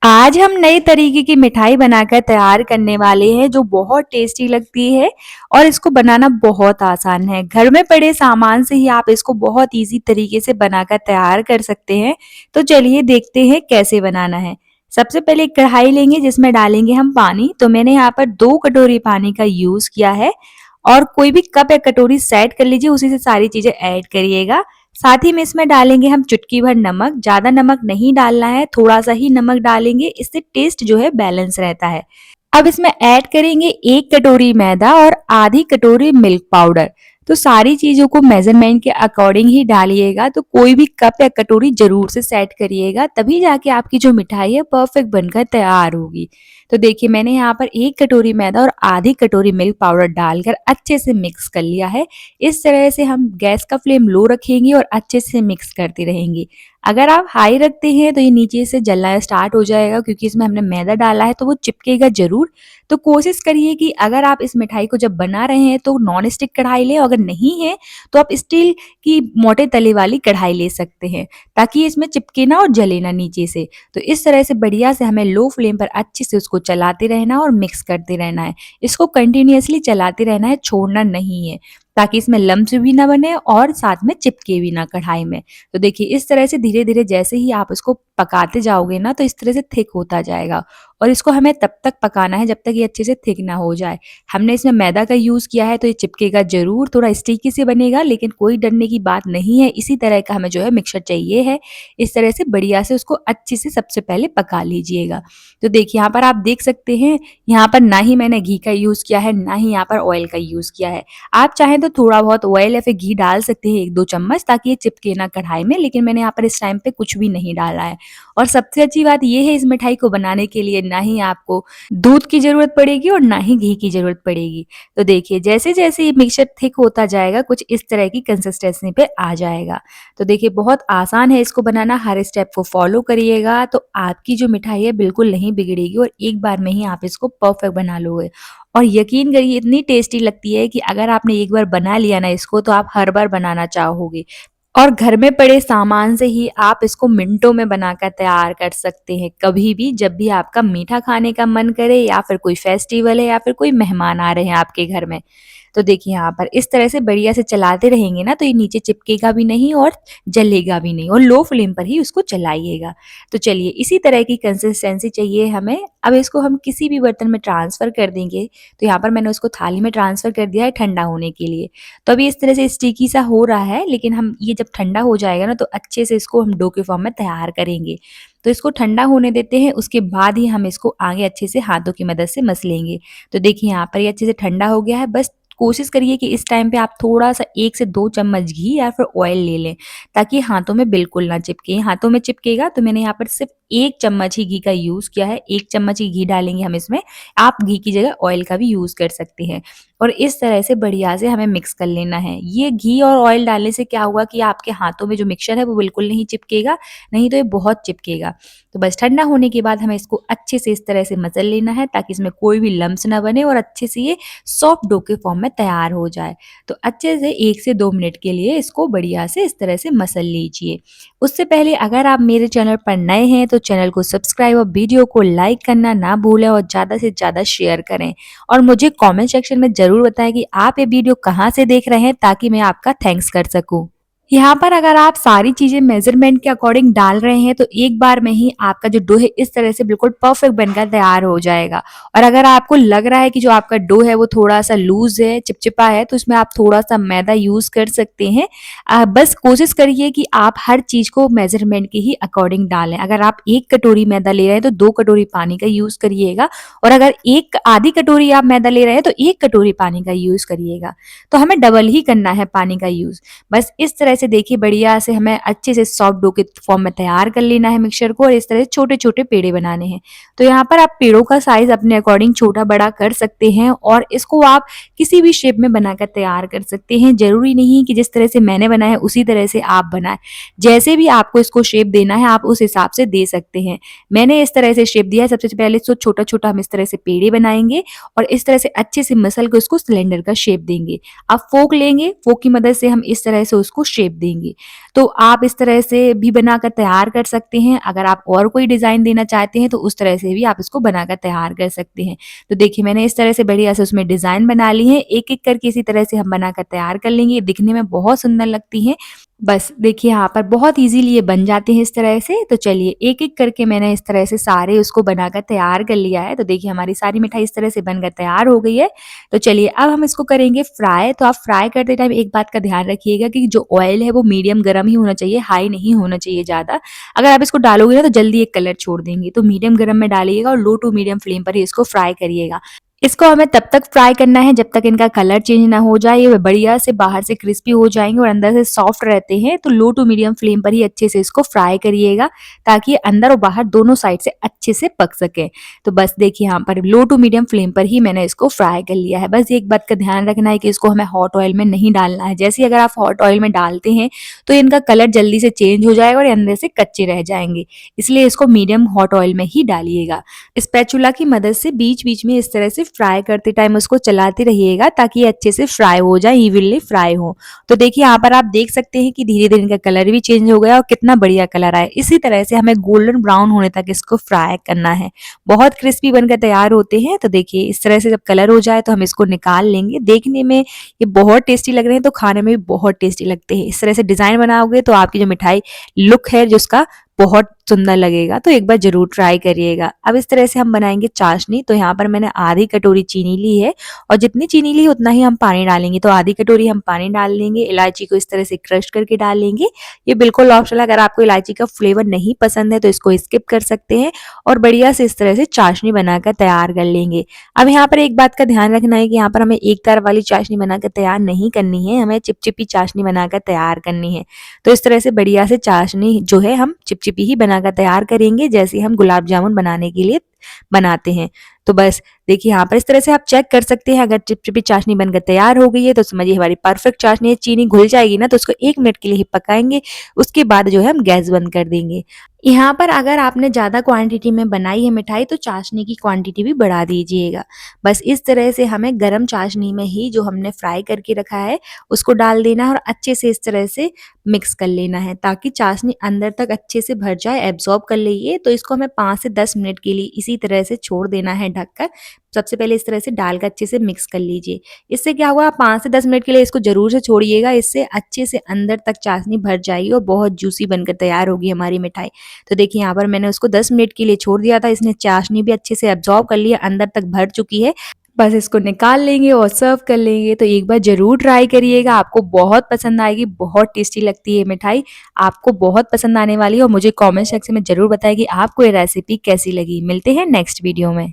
आज हम नए तरीके की मिठाई बनाकर तैयार करने वाले हैं जो बहुत टेस्टी लगती है और इसको बनाना बहुत आसान है। घर में पड़े सामान से ही आप इसको बहुत इजी तरीके से बनाकर तैयार कर सकते हैं। तो चलिए देखते हैं कैसे बनाना है। सबसे पहले एक कढ़ाई लेंगे जिसमें डालेंगे हम पानी। तो मैंने यहाँ पर 2 कटोरी पानी का यूज किया है और कोई भी कप या कटोरी सेट कर लीजिए, उसी से सारी चीजें ऐड करिएगा। साथ ही में इसमें डालेंगे हम चुटकी भर नमक। ज्यादा नमक नहीं डालना है, थोड़ा सा ही नमक डालेंगे, इससे टेस्ट जो है बैलेंस रहता है। अब इसमें ऐड करेंगे 1 कटोरी मैदा और आधी कटोरी मिल्क पाउडर। तो सारी चीजों को मेजरमेंट के अकॉर्डिंग ही डालिएगा। तो कोई भी कप या कटोरी जरूर से सेट करिएगा, तभी जाके आपकी जो मिठाई है परफेक्ट बनकर तैयार होगी। तो देखिए मैंने यहाँ पर 1 कटोरी मैदा और आधी कटोरी मिल्क पाउडर डालकर अच्छे से मिक्स कर लिया है। इस तरह से हम गैस का फ्लेम लो रखेंगे और अच्छे से मिक्स करते रहेंगे। अगर आप हाई रखते हैं तो ये नीचे से जलना स्टार्ट हो जाएगा, क्योंकि इसमें हमने मैदा डाला है तो वो चिपकेगा जरूर। तो कोशिश करिए कि अगर आप इस मिठाई को जब बना रहे हैं तो नॉन स्टिक कढ़ाई लें, अगर नहीं है तो आप स्टील की मोटे तले वाली कढ़ाई ले सकते हैं, ताकि इसमें चिपके ना और जले ना नीचे से। तो इस तरह से बढ़िया से हमें लो फ्लेम पर अच्छे से उसको चलाते रहना और मिक्स करते रहना है। इसको कंटिन्यूअसली चलाते रहना है, छोड़ना नहीं है, ताकि इसमें लम्स भी ना बने और साथ में चिपके भी ना कढ़ाई में। तो देखिए इस तरह से धीरे धीरे जैसे ही आप इसको पकाते जाओगे ना, तो इस तरह से थिक होता जाएगा। और इसको हमें तब तक पकाना है जब तक ये अच्छे से थिक ना हो जाए। हमने इसमें मैदा का यूज किया है तो ये चिपकेगा जरूर, थोड़ा स्टिकी से बनेगा, लेकिन कोई डरने की बात नहीं है। इसी तरह का हमें जो है मिक्सचर चाहिए है। इस तरह से बढ़िया से उसको अच्छे से सबसे पहले पका लीजिएगा। तो देखिए यहाँ पर आप देख सकते हैं, यहाँ पर ना ही मैंने घी का यूज किया है, ना ही यहाँ पर ऑयल का यूज किया है। आप चाहें तो थोड़ा बहुत ऑयल या फिर घी डाल सकते हैं, 1-2 चम्मच, ताकि ये चिपके ना कढ़ाई में, लेकिन मैंने यहाँ पर इस टाइम पे कुछ भी नहीं डाला है। और सबसे अच्छी बात ये है, इस मिठाई को बनाने के लिए ना ही आपको दूध की जरूरत पड़ेगी और ना ही घी की जरूरत पड़ेगी। तो देखिए जैसे जैसे ये मिक्सचर थिक होता जाएगा, कुछ इस तरह की कंसिस्टेंसी पे आ जाएगा। तो देखिए बहुत आसान है इसको बनाना, हर स्टेप को फॉलो करिएगा तो आपकी जो मिठाई है बिल्कुल नहीं बिगड़ेगी और एक बार में ही आप इसको परफेक्ट बना लोगे। और यकीन करिए इतनी टेस्टी लगती है कि अगर आपने एक बार बना लिया ना इसको, तो आप हर बार बनाना चाहोगे। और घर में पड़े सामान से ही आप इसको मिनटों में बनाकर तैयार कर सकते हैं, कभी भी जब भी आपका मीठा खाने का मन करे, या फिर कोई फेस्टिवल है, या फिर कोई मेहमान आ रहे हैं आपके घर में। तो देखिए यहाँ पर इस तरह से बढ़िया से चलाते रहेंगे ना, तो ये नीचे चिपकेगा भी नहीं और जलेगा भी नहीं, और लो फ्लेम पर ही उसको चलाइएगा। तो चलिए इसी तरह की कंसिस्टेंसी चाहिए हमें। अब इसको हम किसी भी बर्तन में ट्रांसफर कर देंगे। तो यहाँ पर मैंने उसको थाली में ट्रांसफर कर दिया है ठंडा होने के लिए। तो अभी इस तरह से स्टिकी सा हो रहा है, लेकिन हम ये जब ठंडा हो जाएगा ना, तो अच्छे से इसको हम डो के फॉर्म में तैयार करेंगे। तो इसको ठंडा होने देते हैं, उसके बाद ही हम इसको आगे अच्छे से हाथों की मदद से मस लेंगे। तो देखिए यहाँ पर ये अच्छे से ठंडा हो गया है। बस कोशिश करिए कि इस टाइम पे आप थोड़ा सा 1 से 2 चम्मच घी या फिर ऑयल ले लें, ताकि हाथों में बिल्कुल ना चिपके। हाथों में चिपकेगा तो मैंने यहाँ पर सिर्फ 1 चम्मच ही घी का यूज किया है। 1 चम्मच ही घी डालेंगे हम इसमें। आप घी की जगह ऑयल का भी यूज कर सकते हैं। और इस तरह से बढ़िया से हमें मिक्स कर लेना है। ये घी और ऑयल डालने से क्या होगा कि आपके हाथों में जो मिक्सचर है वो बिल्कुल नहीं चिपकेगा, नहीं तो ये बहुत चिपकेगा। तो बस ठंडा होने के बाद हमें इसको अच्छे से इस तरह से मसल लेना है, ताकि इसमें कोई भी लम्स ना बने और अच्छे से ये सॉफ्ट डो के फॉर्म में तैयार हो जाए। तो अच्छे से 1 से 2 मिनट के लिए इसको बढ़िया से इस तरह से मसल लीजिए। उससे पहले अगर आप मेरे चैनल पर नए हैं तो चैनल को सब्सक्राइब और वीडियो को लाइक करना ना भूलें और ज़्यादा से ज़्यादा शेयर करें। और मुझे कमेंट सेक्शन में ज़रूर बताएं कि आप ये वीडियो कहाँ से देख रहे हैं, ताकि मैं आपका थैंक्स कर सकूं। यहाँ पर अगर आप सारी चीजें मेजरमेंट के अकॉर्डिंग डाल रहे हैं, तो एक बार में ही आपका जो डो है इस तरह से बिल्कुल परफेक्ट बनकर तैयार हो जाएगा। और अगर आपको लग रहा है कि जो आपका डो है वो थोड़ा सा लूज है, चिपचिपा है, तो इसमें आप थोड़ा सा मैदा यूज कर सकते हैं। बस कोशिश करिए कि आप हर चीज को मेजरमेंट के ही अकॉर्डिंग डालें। अगर आप 1 कटोरी मैदा ले रहे हैं तो 2 कटोरी पानी का यूज करिएगा, और अगर एक आधी कटोरी आप मैदा ले रहे हैं तो 1 कटोरी पानी का यूज करिएगा। तो हमें डबल ही करना है पानी का यूज। बस इस तरह से देखिए बढ़िया से हमें अच्छे से सॉफ्ट डो के फॉर्म में तैयार कर लेना है मिक्सचर को, और इस तरह से छोटे छोटे पेड़े बनाने हैं। तो यहाँ पर आप पेड़ों का साइज अपने अकॉर्डिंग छोटा बड़ा कर सकते हैं, और इसको आप किसी भी शेप में बनाकर तैयार कर सकते हैं। जरूरी नहीं कि जिस तरह से मैंने बनाया उसी तरह से आप बनाएं। जैसे भी आपको इसको शेप देना है आप उस हिसाब से दे सकते हैं। मैंने इस तरह से शेप दिया है। सबसे पहले तो छोटा छोटा हम इस तरह से पेड़े बनाएंगे, और इस तरह से अच्छे से मसल को इसको सिलेंडर का शेप देंगे। अब फोक लेंगे, फोक की मदद से हम इस तरह से उसको शेप शेप देंगे। तो आप इस तरह से भी बनाकर तैयार कर सकते हैं। अगर आप और कोई डिज़ाइन देना चाहते हैं तो उस तरह से भी आप इसको बनाकर तैयार कर सकते हैं। तो देखिए मैंने इस तरह से बढ़िया से उसमें डिज़ाइन बना ली है। एक-एक करके इसी तरह से हम बनाकर तैयार कर लेंगे। ये दिखने में बहुत सुंदर लगती हैं। बस देखिए यहाँ पर बहुत ईज़िली ये बन जाते हैं इस तरह से। तो चलिए एक-एक करके मैंने इस तरह से सारे उसको बनाकर तैयार कर लिया है। तो देखिए हमारी सारी मिठाई इस तरह से बनकर तैयार हो गई है। तो चलिए अब हम इसको करेंगे फ्राई। तो आप फ्राई करते टाइम एक बात का ध्यान रखिएगा कि जो ऑयल है वो मीडियम गरम ही होना चाहिए, हाई नहीं होना चाहिए ज़्यादा। अगर आप इसको डालोगे ना तो जल्दी ये कलर छोड़ देंगे। तो मीडियम गरम में डालिएगा और लो टू मीडियम फ्लेम पर ही इसको फ्राई करिएगा। इसको हमें तब तक फ्राई करना है जब तक इनका कलर चेंज ना हो जाए। ये बढ़िया से बाहर से क्रिस्पी हो जाएँगे और अंदर से सॉफ्ट रहते हैं। तो लो टू मीडियम फ्लेम पर ही अच्छे से इसको फ्राई करिएगा ताकि ये अंदर और बाहर दोनों साइड से अच्छे से पक सके। तो बस देखिए यहाँ पर लो टू मीडियम फ्लेम पर ही मैंने इसको फ्राई कर लिया है। बस एक बात का ध्यान रखना है कि इसको हमें हॉट ऑयल में नहीं डालना है। जैसे ही अगर आप हॉट ऑयल में डालते हैं तो इनका कलर जल्दी से चेंज हो जाएगा और ये अंदर से कच्चे रह जाएँगे। इसलिए इसको मीडियम हॉट ऑयल में ही डालिएगा। स्पैचुला की मदद से बीच-बीच में इस तरह से फ्राई करते टाइम उसको चलाते रहिएगा ताकि ये अच्छे से फ्राई हो जाए, इवनली फ्राई हो। तो देखिए यहाँ पर आप देख सकते हैं कि धीरे-धीरे इनका कलर भी चेंज हो गया और कितना बढ़िया कलर आया। इसी तरह से हमें गोल्डन ब्राउन होने तक इसको फ्राई करना है। बहुत क्रिस्पी बनकर तैयार होते हैं। तो देखिए इस तरह से जब कलर हो जाए तो हम इसको निकाल लेंगे। देखने में ये बहुत टेस्टी लग रहे हैं तो खाने में भी बहुत टेस्टी लगते हैं। इस तरह से डिज़ाइन बनाओगे तो आपकी जो मिठाई लुक है जो उसका बहुत सुंदर लगेगा। तो एक बार ज़रूर ट्राई करिएगा। अब इस तरह से हम बनाएँगे चाशनी। तो यहाँ पर मैंने आधी कटोरी चीनी ली है और जितनी चीनी ली उतना ही हम पानी डालेंगे। तो आधी कटोरी हम पानी डाल लेंगे। इलायची को इस तरह से क्रश करके डाल लेंगे। ये बिल्कुल ऑप्शनल है, अगर आपको इलायची का फ्लेवर नहीं पसंद है तो इसको स्किप कर सकते हैं और बढ़िया से इस तरह से चाशनी बनाकर तैयार कर लेंगे। अब यहाँ पर एक बात का ध्यान रखना है कि यहाँ पर हमें एक तार वाली चाशनी बनाकर तैयार नहीं करनी है, हमें चिपचिपी चाशनी बनाकर तैयार करनी है। तो इस तरह से बढ़िया से चाशनी जो है हम चिपचिपी ही बनाकर तैयार करेंगे जैसे हम गुलाब जामुन बनाने के लिए बनाते हैं। तो बस देखिए यहाँ पर इस तरह से आप चेक कर सकते हैं, अगर चिपचिपी चाशनी बनकर तैयार हो गई है तो समझिए हमारी परफेक्ट चाशनी है। चीनी घुल जाएगी ना तो उसको 1 मिनट के लिए ही पकाएंगे, उसके बाद जो है हम गैस बंद कर देंगे। यहाँ पर अगर आपने ज़्यादा क्वांटिटी में बनाई है मिठाई तो चाशनी की क्वांटिटी भी बढ़ा दीजिएगा। बस इस तरह से हमें गरम चाशनी में ही जो हमने फ्राई करके रखा है उसको डाल देना है और अच्छे से इस तरह से मिक्स कर लेना है ताकि चाशनी अंदर तक अच्छे से भर जाए, एब्जॉर्ब कर लिए। तो इसको हमें 5 से 10 मिनट के लिए इसी तरह से छोड़ देना है ढककर। सबसे पहले इस तरह से डालकर अच्छे से मिक्स कर लीजिए। इससे क्या होगा, 5 से 10 मिनट के लिए इसको ज़रूर से छोड़िएगा, इससे अच्छे से अंदर तक चाशनी भर जाएगी और बहुत जूसी बनकर तैयार होगी हमारी मिठाई। तो देखिए यहाँ पर मैंने उसको 10 मिनट के लिए छोड़ दिया था, इसने चाशनी भी अच्छे से एब्जॉर्ब कर लिया, अंदर तक भर चुकी है। बस इसको निकाल लेंगे और सर्व कर लेंगे। तो एक बार ज़रूर ट्राई करिएगा, आपको बहुत पसंद आएगी। बहुत टेस्टी लगती है मिठाई, आपको बहुत पसंद आने वाली है और मुझे कमेंट सेक्शन में ज़रूर बताइए कि आपको ये रेसिपी कैसी लगी। मिलते हैं नेक्स्ट वीडियो में।